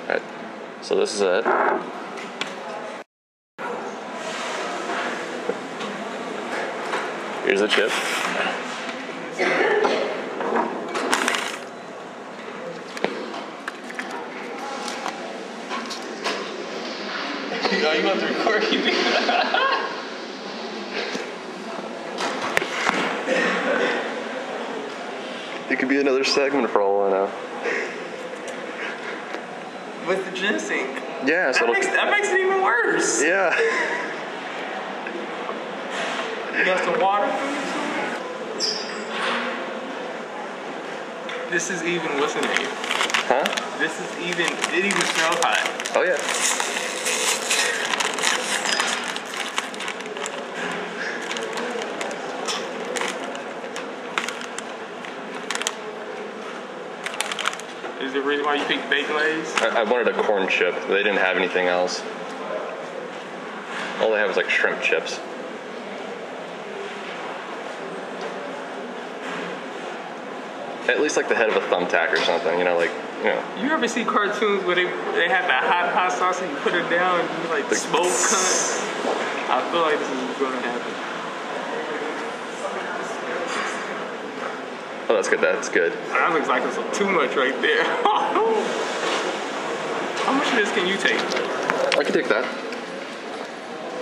Alright, so this is it. Here's the chip. Oh, you want to record you? It could be another segment for all I know. With the ginseng. Yeah, so that makes it even worse. yeah. You got some water? This is even, what's in it? Huh? This is even, it even smells hot. Oh yeah. Is the reason why you picked Bacon Lays? I wanted a corn chip. They didn't have anything else. All they have is like shrimp chips. At least like the head of a thumbtack or something, you know, like, you know. You ever see cartoons where they have that hot sauce and you put it down and you like smoke comes? I feel like this is gonna happen. Oh, that's good, that's good. That looks like it's too much right there. How much of this can you take? I can take that.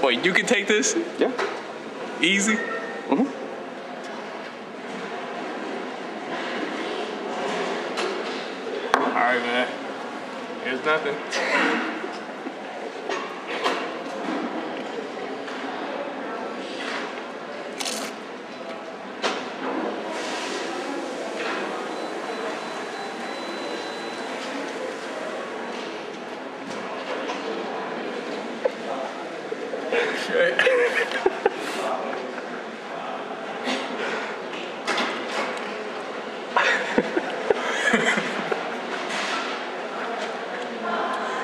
Wait, you can take this? Yeah. Easy? Mm-hmm. Alright, man. Here's nothing.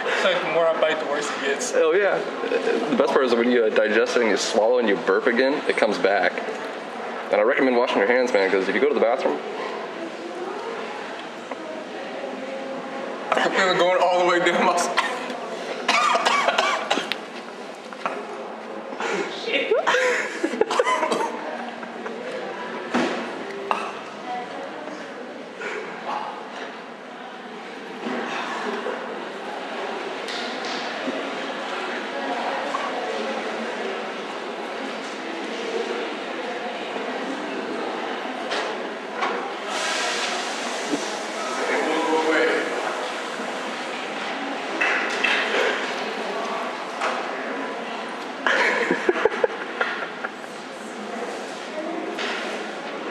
It's like the more I bite, the worse it gets. Oh yeah. The best part is when you digest it and you swallow and you burp again, it comes back. And I recommend washing your hands, man, because if you go to the bathroom, I can feel it going all the way down my spine.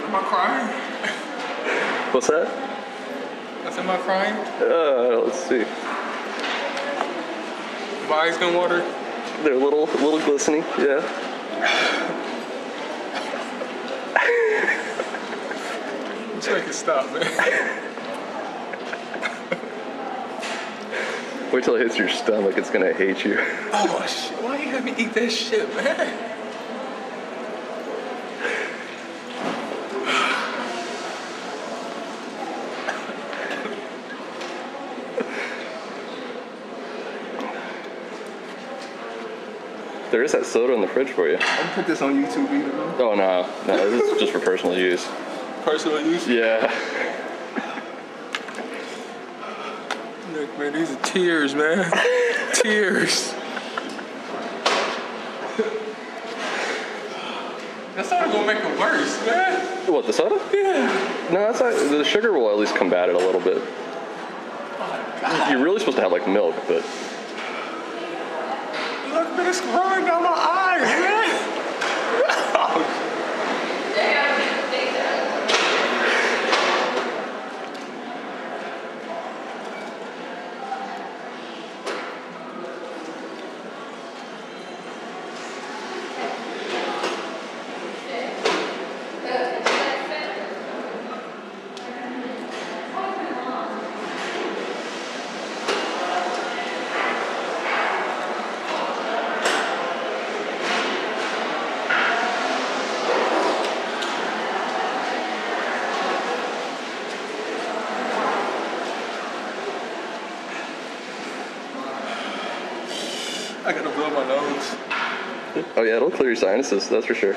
Am I crying? what's that? I said, am I crying? Let's see. My eyes gonna water? They're a little glistening, yeah. Let's make it stop, man. Wait till it hits your stomach, it's gonna hate you. Oh shit, why you have me eat that shit, man? There is that soda in the fridge for you. I'm gonna put this on YouTube either, man. Oh no, this is just for personal use. Personal use? Yeah. Look, man, these are tears, man. Tears. That's not gonna make it worse, man. What, the soda? Yeah. No, that's not, the sugar will at least combat it a little bit. You're really supposed to have like milk, but Look, man, it's running down my eyes, man. I gotta blow my nose. Oh yeah, it'll clear your sinuses, that's for sure.